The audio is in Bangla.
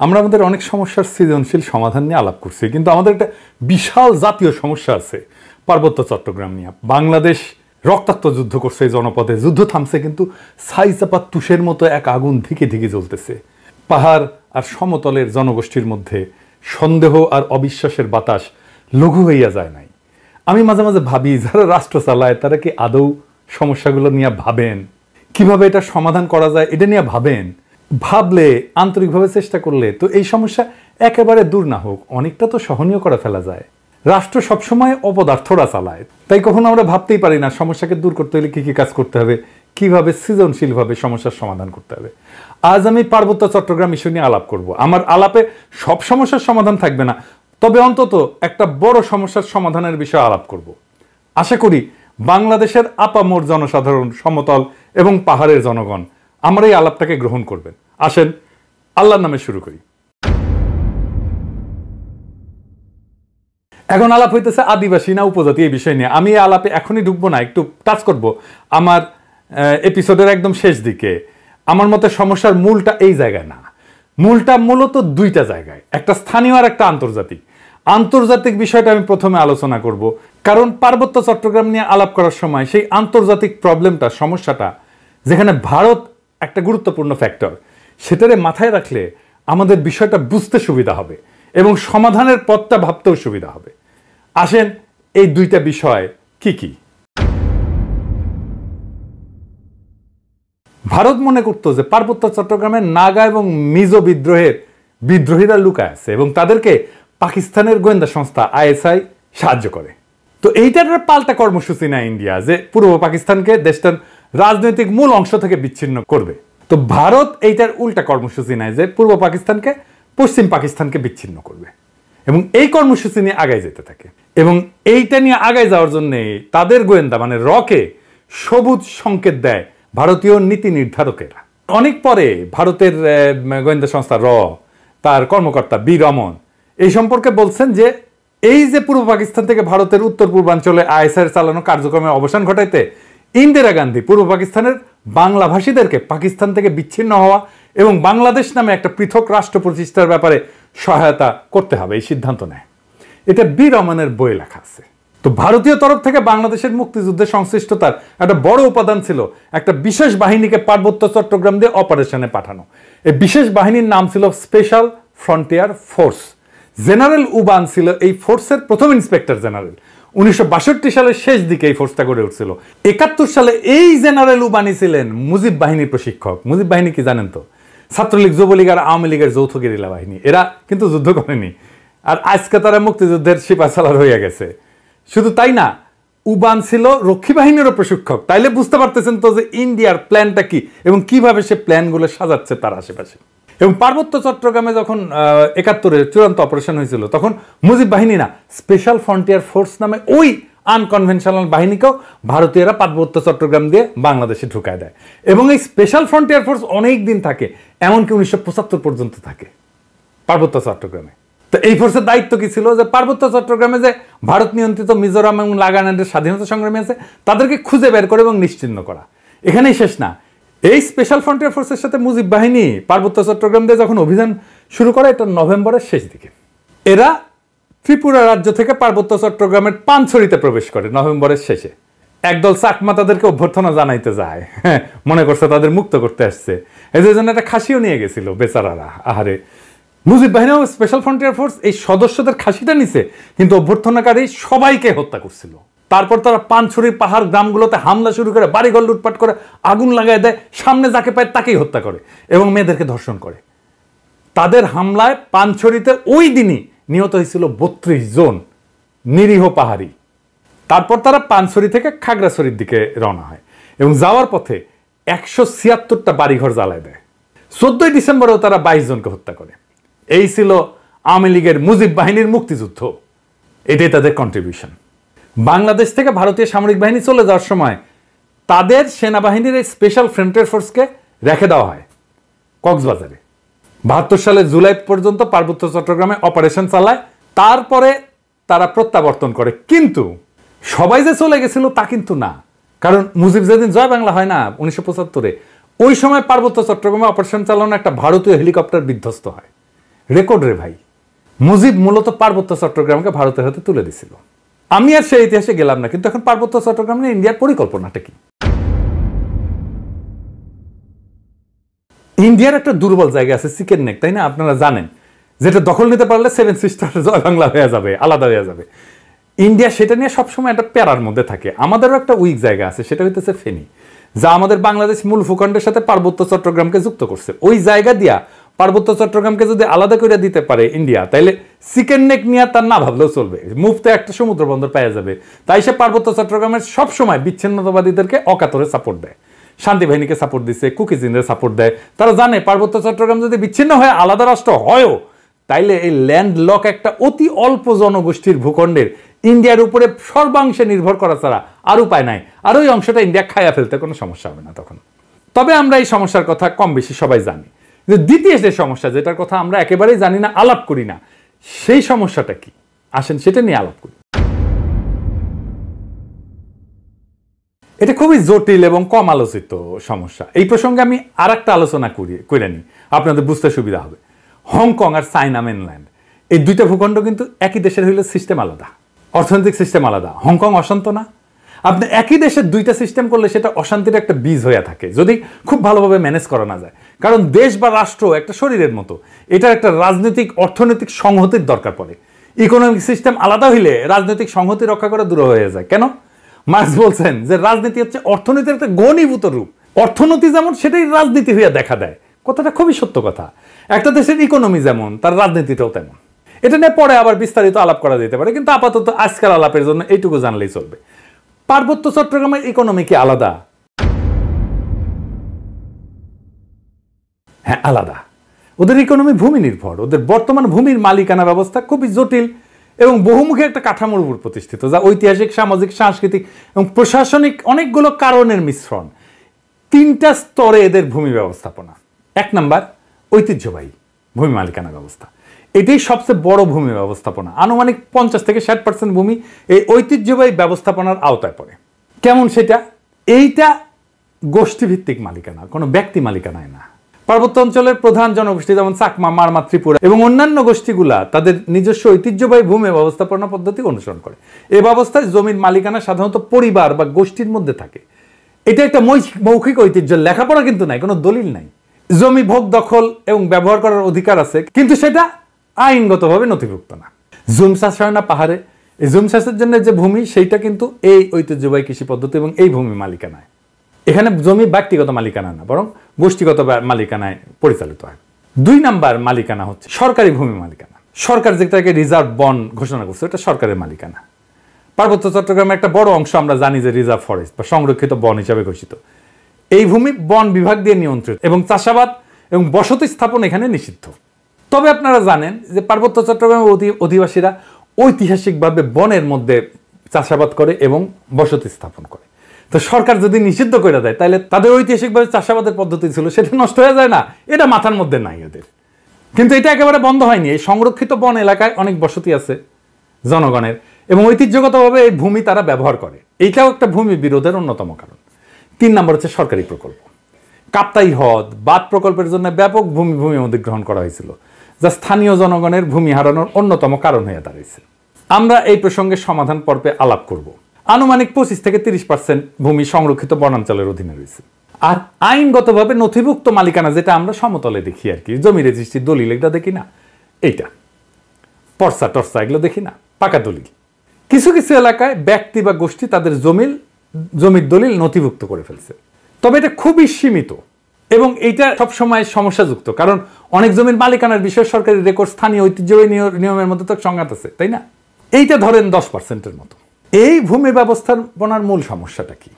আমরা আমাদের অনেক সমস্যার সৃজনশীল সমাধান নিয়ে আলাপ করছি, কিন্তু আমাদের একটা বিশাল জাতীয় সমস্যা আছে পার্বত্য চট্টগ্রাম নিয়ে। বাংলাদেশ রক্তাক্ত যুদ্ধ করছে এই জনপদে, যুদ্ধ থামছে কিন্তু ছাই চাপা তুষের মতো এক আগুন ধিকে ধিকে জ্বলতেছে। পাহাড় আর সমতলের জনগোষ্ঠীর মধ্যে সন্দেহ আর অবিশ্বাসের বাতাস লঘু হইয়া যায় নাই। আমি মাঝে মাঝে ভাবি, যারা রাষ্ট্র চালায় তারা কি আদৌ সমস্যাগুলো নিয়ে ভাবেন? কিভাবে এটা সমাধান করা যায় এটা নিয়ে ভাবেন? ভাবলে, আন্তরিকভাবে চেষ্টা করলে তো এই সমস্যা একেবারে দূর না হোক, অনেকটা তো সহনীয় করে ফেলা যায়। রাষ্ট্র সবসময় অপদার্থরা চালায়, তাই কখনো আমরা ভাবতেই পারি না সমস্যাকে দূর করতে হলে কি কি কাজ করতে হবে, কিভাবে সৃজনশীলভাবে সমস্যার সমাধান করতে হবে। আজ আমি পার্বত্য চট্টগ্রাম ইস্যু নিয়ে আলাপ করব। আমার আলাপে সব সমস্যার সমাধান থাকবে না, তবে অন্তত একটা বড় সমস্যার সমাধানের বিষয়ে আলাপ করব। আশা করি বাংলাদেশের আপামর জনসাধারণ, সমতল এবং পাহাড়ের জনগণ আমার এই আলাপটাকে গ্রহণ করবেন। আসেন আল্লাহর নামে শুরু করি। এখন আলাপ হইতেছে আদিবাসী না উপজাতি এই বিষয় নিয়ে। আমি এই আলাপে এখনই ঢুকবো না, একটু টাচ করব আমার এপিসোডের একদম শেষ দিকে। আমার মতে সমস্যার মূলটা এই জায়গায় না, মূলটা মূলত দুইটা জায়গায়, একটা স্থানীয় আর একটা আন্তর্জাতিক। আন্তর্জাতিক বিষয়টা আমি প্রথমে আলোচনা করব, কারণ পার্বত্য চট্টগ্রাম নিয়ে আলাপ করার সময় সেই আন্তর্জাতিক প্রবলেমটা, সমস্যাটা, যেখানে ভারত একটা গুরুত্বপূর্ণ ফ্যাক্টর, সেটারে মাথায় রাখলে আমাদের বিষয়টা বুঝতে সুবিধা হবে এবং সমাধানের পথটা ভাবতেও সুবিধা হবে। আসেন এই দুইটা বিষয় কি কি। ভারত মনে করতো যে পার্বত্য চট্টগ্রামের নাগা এবং মিজো বিদ্রোহীরা লুকায় আছে এবং তাদেরকে পাকিস্তানের গোয়েন্দা সংস্থা আইএসআই সাহায্য করে। তো এইটার পাল্টা কর্মসূচি নেয় ইন্ডিয়া, যে পূর্ব পাকিস্তানকে দেশটার রাজনৈতিক মূল অংশ থেকে বিচ্ছিন্ন করবে। তো ভারত এইটার উল্টা কর্মসূচি নেয় যে পূর্ব পাকিস্তানকে পশ্চিম পাকিস্তানকে বিচ্ছিন্ন করবে এবং এই কর্মসূচি নিয়ে আগায় যেতে থাকে। এবং এইটা নিয়ে আগায় যাওয়ার জন্য তাদের গোয়েন্দা মানে রকে সবুজ সংকেত দেয় ভারতীয় নীতি নির্ধারকেরা। অনেক পরে ভারতের গোয়েন্দা সংস্থা তার কর্মকর্তা বি রমন এই সম্পর্কে বলছেন যে এই যে পূর্ব পাকিস্তান থেকে ভারতের উত্তর পূর্বাঞ্চলে আইএসআই চালানো কার্যক্রমের অবসান ঘটাইতে ইন্দিরা গান্ধী পূর্ব পাকিস্তানের বাংলাভাষীদেরকে পাকিস্তান থেকে বিচ্ছিন্ন হওয়া এবং বাংলাদেশ নামে একটা পৃথক রাষ্ট্র প্রতিষ্ঠার ব্যাপারে সহায়তা করতে হবে এই সিদ্ধান্ত নেয়। এটা বি রমনের বইয়ে লেখা আছে। তো ভারতীয় তরফ থেকে বাংলাদেশের মুক্তিযুদ্ধের সংশ্লিষ্টতার একটা বড় উপাদান ছিল একটা বিশেষ বাহিনীকে পার্বত্য চট্টগ্রাম দিয়ে অপারেশনে পাঠানো। এই বিশেষ বাহিনীর নাম ছিল special frontier force. General Uban ছিল এই ফোর্সের প্রথম ইন্সপেক্টর জেনারেল। 1962 সালের শেষ দিকে এই ফোর্সটা গড়ে উঠছিল। 71 সালে এই জেনারেল উবানি ছিলেন মুজিব বাহিনীর প্রশিক্ষক। মুজিব বাহিনী কি জানেন তো? ছাত্রলীগ, যুবলীগ আর আওয়ামী লীগের যৌথ গেরিলা বাহিনী। এরা কিন্তু যুদ্ধ করেনি, আর আজকে তারা মুক্তিযুদ্ধের সিপাহসালার হয়ে গেছে। শুধু তাই না, উবান ছিল রক্ষী বাহিনীরও প্রশিক্ষক। তাইলে বুঝতে পারতেছেন তো যে ইন্ডিয়ার প্ল্যানটা কি এবং কিভাবে সে প্ল্যানগুলো সাজাচ্ছে তার আশেপাশে। এবং পার্বত্য চট্টগ্রামে যখন 71-এ চূড়ান্ত অপারেশন হয়েছিল, তখন মুজিব বাহিনী না, স্পেশাল ফ্রন্টিয়ার ফোর্স নামে ওই আনকনভেনশনাল বাহিনীকেও ভারতীয়রা পার্বত্য চট্টগ্রাম দিয়ে বাংলাদেশে ঢুকায় দেয়। এবং এই স্পেশাল ফ্রন্টিয়ার ফোর্স অনেক দিন থাকে, এমনকি 1975 পর্যন্ত থাকে পার্বত্য চট্টগ্রামে। তো এই ফোর্সের দায়িত্ব কি ছিল? যে পার্বত্য চট্টগ্রামে যে ভারত নিয়ন্ত্রিত মিজোরাম এবং নাগাল্যান্ডের স্বাধীনতা সংগ্রামী আছে তাদেরকে খুঁজে বের করে এবং নিশ্চিহ্ন করা। এখানেই শেষ না, এই স্পেশাল ফ্রন্টিয়ার ফোর্সের সাথে মুজিব বাহিনী পার্বত্য চট্টগ্রাম দিয়ে যখন অভিযান শুরু করে, এটা নভেম্বরের শেষ দিকে। এরা ত্রিপুরা রাজ্য থেকে পার্বত্য চট্টগ্রামের পানছড়িতে প্রবেশ করে নভেম্বরের শেষে। একদল চাকমা তাদেরকে অভ্যর্থনা জানাইতে যায়, মনে করছে তাদের মুক্ত করতে আসছে। এদের জন্য একটা খাসিও নিয়ে গেছিল বেচারারা। আহারে, মুজিব বাহিনী ও স্পেশাল ফ্রন্টিয়ার ফোর্স এই সদস্যদের খাসিটা নিছে, কিন্তু অভ্যর্থনাকারী সবাইকে হত্যা করছিল। তারপর তারা পানছড়ির পাহাড় গ্রামগুলোতে হামলা শুরু করে, বাড়িঘর লুটপাট করে, আগুন লাগায় দেয়, সামনে যাকে পায় তাকেই হত্যা করে এবং মেয়েদেরকে ধর্ষণ করে। তাদের হামলায় পানছড়িতে ওই দিনই নিহত হয়েছিল 32 জন নিরীহ পাহাড়ি। তারপর তারা পানছড়ি থেকে খাগড়াছড়ির দিকে রওনা হয় এবং যাওয়ার পথে 176টা বাড়িঘর জ্বালায় দেয়। 14 ডিসেম্বরেও তারা 22 জনকে হত্যা করে। এই ছিল আওয়ামী লীগের মুজিব বাহিনীর মুক্তিযুদ্ধ। এটাই তাদের কন্ট্রিবিউশন। বাংলাদেশ থেকে ভারতীয় সামরিক বাহিনী চলে যাওয়ার সময় তাদের সেনাবাহিনীর এই স্পেশাল ফ্রন্টিয়ার ফোর্সকে রেখে দেওয়া হয় কক্সবাজারে। 72 সালের জুলাই পর্যন্ত পার্বত্য চট্টগ্রামে অপারেশন চালায়। তারপরে তারা প্রত্যাবর্তন করে। কিন্তু সবাই যে চলে গেছিল তা কিন্তু না, কারণ মুজিব যেদিন জয় বাংলা হয় না 1975-এ, ওই সময় পার্বত্য চট্টগ্রামে অপারেশন চালানো একটা ভারতীয় হেলিকপ্টার বিধ্বস্ত হয় রেকর্ড রে ভাই। মুজিব মূলত পার্বত্য চট্টগ্রামকে ভারতের হাতে তুলে দিছিল। আমি আর সেই ইতিহাসে গেলাম না, কিন্তু এখন পার্বত্য চট্টগ্রাম নিয়ে ইন্ডিয়ার পরিকল্পনাটা কি? ইন্ডিয়ার একটা দুর্বল জায়গা আছে চিকেন নেক, তাই না? আপনারা জানেন, যেটা দখল নিতে পারলে সেভেন সিস্টার জয় বাংলা হয়ে যাবে, আলাদা হয়ে যাবে। ইন্ডিয়া সেটা নিয়ে সবসময় একটা প্যারার মধ্যে থাকে। আমাদেরও একটা উইক জায়গা আছে, সেটা হইতেছে ফেনী, যা আমাদের বাংলাদেশ মূল ভূখণ্ডের সাথে পার্বত্য চট্টগ্রামকে যুক্ত করছে। ওই জায়গা দিয়া পার্বত্য চট্টগ্রামকে যদি আলাদা করে দিতে পারে ইন্ডিয়া, তাইলে চিকেন নেক নিয়ে তার না ভাবলেও চলবে, মুফতে একটা সমুদ্র বন্দর পাওয়া যাবে। তাই সে পার্বত্য চট্টগ্রামের সবসময় বিচ্ছিন্নতাবাদীদেরকে অকাতরে সাপোর্ট দেয়, শান্তি বাহিনীকে সাপোর্ট দিচ্ছে, কুকিজিনদের সাপোর্ট দেয়। তারা জানে পার্বত্য চট্টগ্রাম যদি বিচ্ছিন্ন হয়ে আলাদা রাষ্ট্র হয়ও, তাইলে এই ল্যান্ড লক একটা অতি অল্প জনগোষ্ঠীর ভূখণ্ডের ইন্ডিয়ার উপরে সর্বাংশে নির্ভর করা ছাড়া আর উপায় নাই। আর ওই অংশটা ইন্ডিয়া খাইয়া ফেলতে কোনো সমস্যা হবে না তখন। তবে আমরা এই সমস্যার কথা কম বেশি সবাই জানি। যে দ্বিতীয় যে সমস্যা, যেটার কথা আমরা একেবারেই জানি না, আলাপ করি না, সেই সমস্যাটা কি? আসেন সেটা নিয়ে আলাপ করি। এটা খুবই জটিল এবং কম আলোচিত সমস্যা। এই প্রসঙ্গে আমি আর একটা আলোচনা করে নিই, আপনাদের বুঝতে সুবিধা হবে। হংকং আর চায়না মেনল্যান্ড, এই দুইটা ভূখণ্ড কিন্তু একই দেশের হইলে সিস্টেম আলাদা, অর্থনৈতিক সিস্টেম আলাদা। হংকং অশান্ত না? আপনি একই দেশের দুইটা সিস্টেম করলে সেটা অশান্তির একটা বীজ হয়ে থাকে, যদি খুব ভালোভাবে ম্যানেজ করা না যায়। কারণ দেশ বা রাষ্ট্র একটা শরীরের মতো, এটার একটা রাজনৈতিক অর্থনৈতিক সংহতির দরকার পড়ে। ইকোনমিক সিস্টেম আলাদা হইলে রাজনৈতিক সংহতি রক্ষা করা দূর হয়ে যায়। কেন? মার্কস বলছেন যে রাজনীতি হচ্ছে অর্থনীতির একটা ঘনীভূত রূপ। অর্থনীতি যেমন, সেটাই রাজনীতি হইয়া দেখা দেয়। কথাটা খুবই সত্য কথা। একটা দেশের ইকোনমি যেমন, তার রাজনীতিটাও তেমন। এটা নিয়ে পরে আবার বিস্তারিত আলাপ করা যেতে পারে, কিন্তু আপাতত আজকাল আলাপের জন্য এইটুকু জানলেই চলবে। পার্বত্য চট্টগ্রামের ইকোনমি কি আলাদা? হ্যাঁ, আলাদা। ওদের ইকোনমি ভূমি নির্ভর। ওদের বর্তমান ভূমির মালিকানা ব্যবস্থা খুবই জটিল এবং বহুমুখী একটা কাঠামোর উপর প্রতিষ্ঠিত, যা ঐতিহাসিক, সামাজিক, সাংস্কৃতিক এবং প্রশাসনিক অনেকগুলো কারণের মিশ্রণ। তিনটা স্তরে এদের ভূমি ব্যবস্থাপনা। এক নাম্বার, ঐতিহ্যবাহী ভূমি মালিকানা ব্যবস্থা। এটাই সবচেয়ে বড় ভূমি ব্যবস্থাপনা। আনুমানিক 50 থেকে 60% ভূমি এই ঐতিহ্যবাহী ব্যবস্থাপনার আওতায় পড়ে। কেমন সেটা? এইটা গোষ্ঠীভিত্তিক মালিকানা, কোনো ব্যক্তি মালিকানায় না। পার্বত্য অঞ্চলের প্রধান জনগোষ্ঠী যেমন চাকমা, মারমা, ত্রিপুরা এবং অন্যান্য গোষ্ঠীগুলা তাদের নিজস্ব ঐতিহ্যবাহী ভূমি ব্যবস্থাপনা পদ্ধতি অনুসরণ করে। এই ব্যবস্থায় জমির মালিকানা সাধারণত পরিবার বা গোষ্ঠীর মধ্যে থাকে। এটা একটা মৌখিক ঐতিহ্য, লেখাপড়া কিন্তু নাই, কোনো দলিল নাই। জমি ভোগ, দখল এবং ব্যবহার করার অধিকার আছে, কিন্তু সেটা আইনগতভাবে নথিভুক্ত না। জুম চাষ হয় না পাহাড়ে, এই জুম চাষের জন্য যে ভূমি, সেইটা কিন্তু এই ঐতিহ্যবাহী কৃষি পদ্ধতি এবং এই ভূমি মালিকানায়। এখানে জমি ব্যক্তিগত মালিকানা না, বরং গোষ্ঠীগত মালিকানায় পরিচালিত হয়। 2 নাম্বার মালিকানা হচ্ছে সরকারি ভূমি মালিকানা। সরকার যেটাকে রিজার্ভ বন ঘোষণা করছে, এটা সরকারের মালিকানা। পার্বত্য চট্টগ্রামের একটা বড় অংশ আমরা জানি যে রিজার্ভ ফরেস্ট বা সংরক্ষিত বন হিসাবে ঘোষিত। এই ভূমি বন বিভাগ দিয়ে নিয়ন্ত্রিত এবং চাষাবাদ এবং বসতি স্থাপন এখানে নিষিদ্ধ। তবে আপনারা জানেন যে পার্বত্য চট্টগ্রামের অধিবাসীরা ঐতিহাসিকভাবে বনের মধ্যে চাষাবাদ করে এবং বসতি স্থাপন করে। তো সরকার যদি নিষিদ্ধ করে দেয়, তাহলে তাদের ঐতিহাসিকভাবে চাষাবাদের পদ্ধতি ছিল, সেটা নষ্ট হয়ে যায় না? এটা মাথার মধ্যে নাই ওদের। কিন্তু এটা একেবারে বন্ধ হয়নি। এই সংরক্ষিত বন এলাকায় অনেক বসতি আছে জনগণের এবং ঐতিহ্যগতভাবে এই ভূমি তারা ব্যবহার করে। এইটাও একটা ভূমি বিরোধের অন্যতম কারণ। 3 নম্বর হচ্ছে সরকারি প্রকল্প। কাপ্তাই হ্রদ বাঁধ প্রকল্পের জন্য ব্যাপক ভূমি অধিগ্রহণ করা হয়েছিল, যা স্থানীয় জনগণের ভূমি হারানোর অন্যতম কারণ হয়ে দাঁড়িয়েছে। আমরা এই প্রসঙ্গে সমাধান পর্বে আলাপ করব। আনুমানিক 25 থেকে 30% ভূমি সংরক্ষিত বনাঞ্চলের অধীনে রয়েছে। আর আইনগতভাবে নথিভুক্ত মালিকানা, যেটা আমরা সমতলে দেখি আর কি, জমি রেজিস্ট্রি, দলিল, এটা দেখি না, এইটা পর্সা টর্সা এগুলো দেখি না, পাকা দলিল। কিছু কিছু এলাকায় ব্যক্তি বা গোষ্ঠী তাদের জমির দলিল নথিভুক্ত করে ফেলছে, তবে এটা খুবই সীমিত এবং এইটা সবসময় সমস্যাযুক্ত। কারণ অনেক জমির মালিকানার বিষয়ে সরকারি রেকর্ড, স্থানীয় ঐতিহ্যবাহী নিয়মের মধ্যে তো সংঘাত আছে, তাই না? এইটা ধরেন 10%-এর মতো। এই ভূমি ব্যবস্থাপনার মূল সমস্যাটা কি?